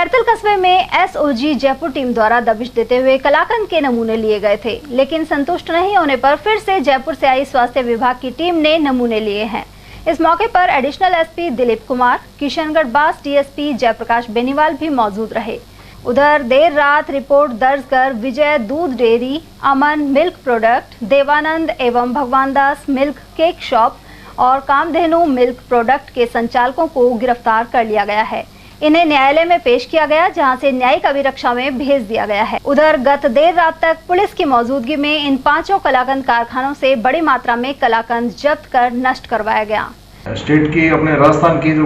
खैरतल कस्बे में SOG Jaipur team द्वारा दबिश देते हुए कलाकंद के नमूने लिए गए थे, लेकिन संतुष्ट नहीं होने पर फिर से जयपुर से आई स्वास्थ्य विभाग की टीम ने नमूने लिए हैं। इस मौके पर एडिशनल एसपी दिलीप कुमार, किशनगढ़ बास डीएसपी जयप्रकाश बेनीवाल भी मौजूद रहे। उधर देर रात रिपोर्ट दर्ज कर विजय दूध डेयरी, अमन मिल्क प्रोडक्ट, देवानंद एवं भगवान दास मिल्क केक शॉप और कामधेनु मिल्क प्रोडक्ट के संचालकों को गिरफ्तार कर लिया गया है। इन्हें न्यायालय में पेश किया गया, जहां से न्यायिक अभिरक्षा में भेज दिया गया है। उधर गत देर रात तक पुलिस की मौजूदगी में इन 5 कलाकंद कारखानों से बड़ी मात्रा में कलाकंद जब्त कर नष्ट करवाया गया। स्टेट की अपने राजस्थान की जो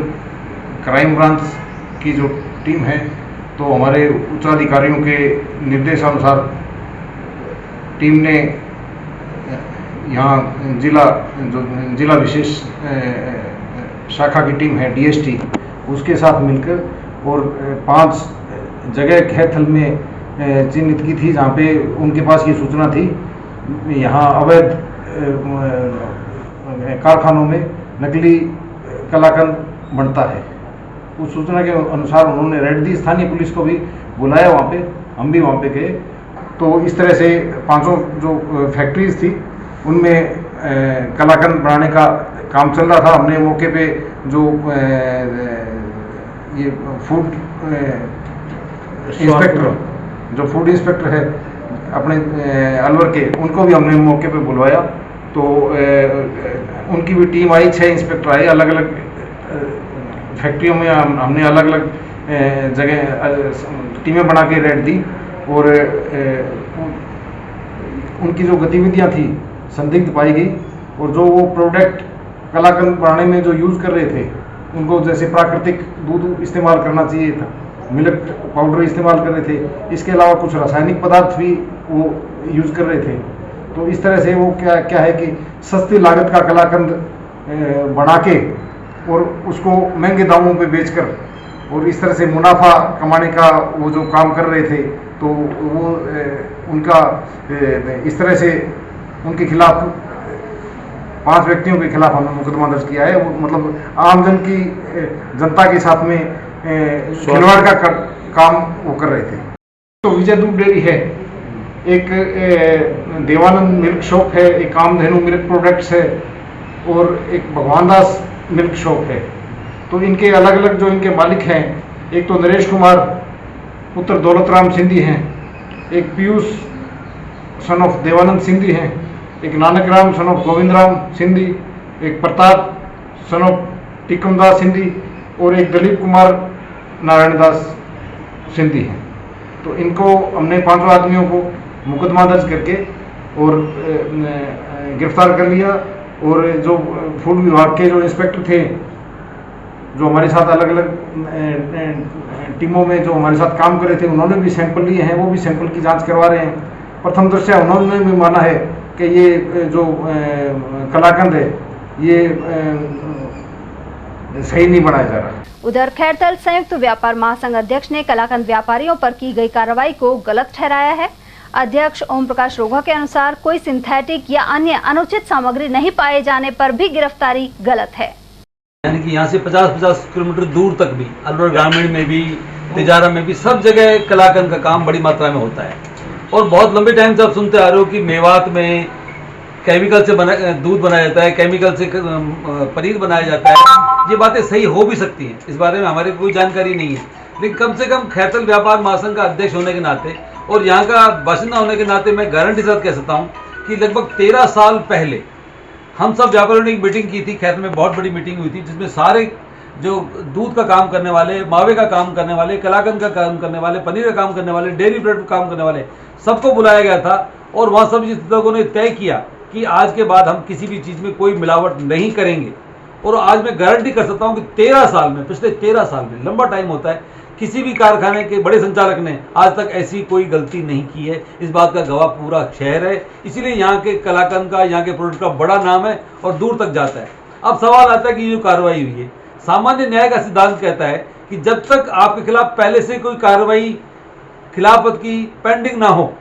क्राइम ब्रांच की जो टीम है, तो हमारे उच्चाधिकारियों के निर्देशानुसार टीम ने यहाँ जिला विशेष शाखा की टीम है डीएसटी, उसके साथ मिलकर और 5 जगह खैरथल में चिन्हित की थी, जहाँ पे उनके पास ये सूचना थी यहाँ अवैध कारखानों में नकली कलाकंद बनता है। उस सूचना के अनुसार उन्होंने रेड दी, स्थानीय पुलिस को भी बुलाया, वहाँ पे हम भी वहाँ पे गए। तो इस तरह से 5 जो फैक्ट्रीज थी उनमें कलाकंद बनाने का काम चल रहा था। हमने मौके पे जो ये फूड इंस्पेक्टर है अपने अलवर के, उनको भी हमने मौके पे बुलवाया। तो उनकी भी टीम आई, 6 इंस्पेक्टर आए, अलग अलग फैक्ट्रियों में हमने अलग अलग जगह टीमें बना के रेड दी और उनकी जो गतिविधियां थी संदिग्ध पाई गई। और जो वो प्रोडक्ट कलाकंद बनाने में जो यूज़ कर रहे थे, उनको जैसे प्राकृतिक दूध इस्तेमाल करना चाहिए था, मिल्क पाउडर इस्तेमाल कर रहे थे, इसके अलावा कुछ रासायनिक पदार्थ भी वो यूज़ कर रहे थे। तो इस तरह से वो क्या है कि सस्ती लागत का कलाकंद बना के और उसको महंगे दामों पे बेचकर और इस तरह से मुनाफा कमाने का वो जो काम कर रहे थे, तो वो उनका इस तरह से उनके खिलाफ 5 व्यक्तियों के खिलाफ हमने मुकदमा दर्ज किया है। वो मतलब आमजन की जनता के साथ में खिलवाड़ का काम वो कर रहे थे। तो विजय दूध डेयरी है, एक देवानंद मिल्क शॉप है, एक कामधेनु मिल्क प्रोडक्ट्स है और एक भगवान दास मिल्क शॉप है। तो इनके अलग अलग जो इनके मालिक हैं, एक तो नरेश कुमार पुत्र दौलतराम सिंधी हैं, एक पीयूष सन ऑफ देवानंद सिंधी हैं, एक नानक राम सन ऑफ गोविंद राम सिंधी, एक प्रताप सन ऑफ टिकमदास सिंधी और एक दिलीप कुमार नारायण दास सिंधी हैं। तो इनको हमने 5 आदमियों को मुकदमा दर्ज करके और गिरफ्तार कर लिया। और जो फूड विभाग के जो इंस्पेक्टर थे, जो हमारे साथ अलग अलग टीमों में जो हमारे साथ काम कर रहे थे, उन्होंने भी सैंपल लिए हैं, वो भी सैंपल की जांच करवा रहे हैं। प्रथम दृष्टया उन्होंने भी माना है कि ये जो कलाकंद है ये सही नहीं बनाया जा रहा। उधर खैरथल संयुक्त व्यापार महासंघ अध्यक्ष ने कलाकंद व्यापारियों पर की गई कार्रवाई को गलत ठहराया है। अध्यक्ष ओम प्रकाश रोघा के अनुसार कोई सिंथेटिक या अन्य अनुचित सामग्री नहीं पाए जाने पर भी गिरफ्तारी गलत है। यानी कि यहाँ से 50-50 किलोमीटर दूर तक भी अलवर ग्रामीण में भी, तिजारा में भी, सब जगह कलाकंद का काम बड़ी मात्रा में होता है। और बहुत लंबे टाइम से आप सुनते आ रहे हो कि मेवात में केमिकल से दूध बनाया जाता है, केमिकल से पनीर बनाया जाता है। ये बातें सही हो भी सकती हैं, इस बारे में हमारी कोई जानकारी नहीं है, लेकिन कम से कम खैरथल व्यापार महासंघ का अध्यक्ष होने के नाते और यहाँ का बाशिंदा होने के नाते मैं गारंटी साथ कह सकता हूँ कि लगभग 13 साल पहले हम सब व्यापारियों ने एक मीटिंग की थी। खैरथल में बहुत बड़ी मीटिंग हुई थी, जिसमें सारे जो दूध का काम करने वाले, मावे का काम करने वाले, कलाकंद का काम करने वाले, पनीर का काम करने वाले, डेयरी प्रोडक्ट का काम करने वाले, सबको बुलाया गया था। और वहाँ सब लोगों ने तय किया कि आज के बाद हम किसी भी चीज़ में कोई मिलावट नहीं करेंगे। और आज मैं गारंटी कर सकता हूँ कि 13 साल में, पिछले 13 साल में, लंबा टाइम होता है, किसी भी कारखाने के बड़े संचालक ने आज तक ऐसी कोई गलती नहीं की है। इस बात का गवाह पूरा शहर है। इसीलिए यहाँ के कलाकंद का, यहाँ के प्रोडक्ट का बड़ा नाम है और दूर तक जाता है। अब सवाल आता है कि ये जो कार्रवाई हुई है, सामान्य न्याय का सिद्धांत कहता है कि जब तक आपके खिलाफ पहले से कोई कार्रवाई खिलाफत की पेंडिंग ना हो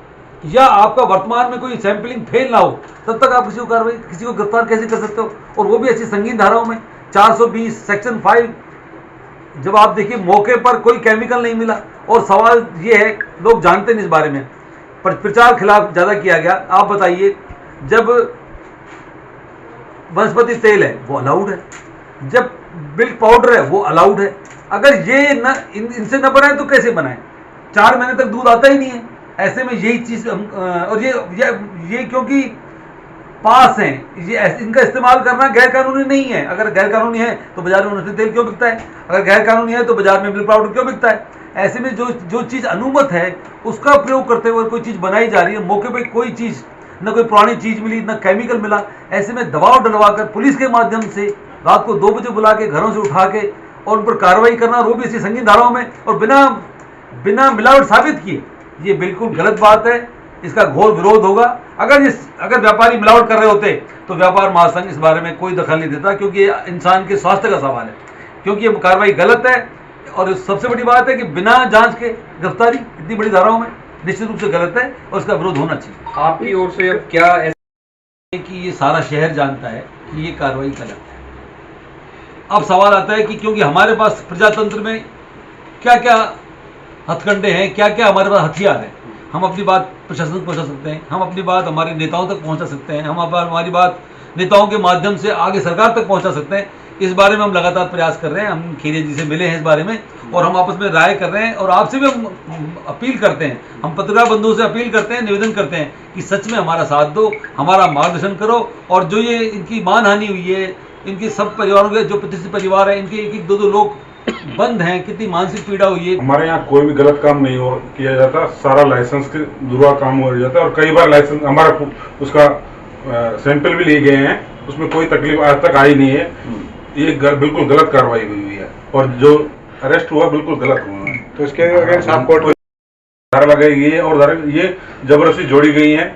या आपका वर्तमान में कोई सैंपलिंग फेल ना हो, तब तक आप किसी को गिरफ्तार कैसे कर सकते हो? और वो भी ऐसी संगीन धाराओं में 420 सेक्शन 5 जब आप देखिए मौके पर कोई केमिकल नहीं मिला, और सवाल ये है, लोग जानते नहीं इस बारे में, पर प्रचार खिलाफ ज़्यादा किया गया। आप बताइए, जब वनस्पति तेल है वो अलाउड है, जब मिल्क पाउडर है वो अलाउड है, अगर ये न इनसे न बनाए तो कैसे बनाए? 4 महीने तक दूध आता ही नहीं है। ऐसे में यही चीज़ और ये क्योंकि पास हैं, ये इनका इस्तेमाल करना गैर कानूनी नहीं है। अगर गैर कानूनी है तो बाजार में वनस्पति तेल क्यों बिकता है? अगर गैर कानूनी है तो बाजार में मिल्क पाउडर क्यों बिकता है? ऐसे में जो चीज़ अनुमत है उसका प्रयोग करते हुए कोई चीज़ बनाई जा रही है, मौके पर कोई चीज़, न कोई पुरानी चीज़ मिली, न केमिकल मिला, ऐसे में दबाव डलवा कर पुलिस के माध्यम से रात को 2 बजे बुला के घरों से उठा के और उन पर कार्रवाई करना, वो भी इसी संगीन धाराओं में, और बिना मिलावट साबित किए, ये बिल्कुल गलत बात है। इसका घोर विरोध होगा। अगर व्यापारी मिलावट कर रहे होते तो व्यापार महासंघ इस बारे में कोई दखल नहीं देता, क्योंकि ये इंसान के स्वास्थ्य का सवाल है, क्योंकि ये कार्रवाई गलत है। और सबसे बड़ी बात है कि बिना जांच के गिरफ्तारी इतनी बड़ी धाराओं में निश्चित रूप से गलत है और इसका विरोध होना चाहिए। आपकी ओर से अब क्या है कि ये सारा शहर जानता है कि ये कार्रवाई गलत है। अब सवाल आता है कि क्योंकि हमारे पास प्रजातंत्र में क्या क्या हथकंडे हैं, क्या क्या हमारे पास हथियार हैं, हम अपनी बात प्रशासन तक पहुंचा सकते हैं, हम अपनी बात हमारे नेताओं तक पहुंचा सकते हैं, हम हमारी बात नेताओं के माध्यम से आगे सरकार तक पहुंचा सकते हैं। इस बारे में हम लगातार प्रयास कर रहे हैं। हम खीरे जी से मिले हैं इस बारे में, और हम आपस में राय कर रहे हैं, और आपसे भी हम अपील करते हैं, हम पत्रकार बंधुओं से अपील करते हैं, निवेदन करते हैं कि सच में हमारा साथ दो, हमारा मार्गदर्शन करो। और जो ये इनकी मानहानि हुई है, इनके सब परिवारों के जो प्रतिष्ठित परिवार है, इनके 1-2 लोग बंद हैं, कितनी मानसिक पीड़ा हुई है। हमारे यहाँ कोई भी गलत काम नहीं किया जाता, सारा लाइसेंस के दुरुपयोग काम हो जाता है, और कई बार लाइसेंस हमारा उसका सैंपल भी लिए गए हैं, उसमें कोई तकलीफ आज तक आई नहीं है। ये बिल्कुल गलत कार्रवाई हुई है, और जो अरेस्ट हुआ बिल्कुल गलत हुआ है। तो इसके अगेंस्ट आप कोर्ट धारा लगाई गई है, और ये जबरदस्ती जोड़ी गई है।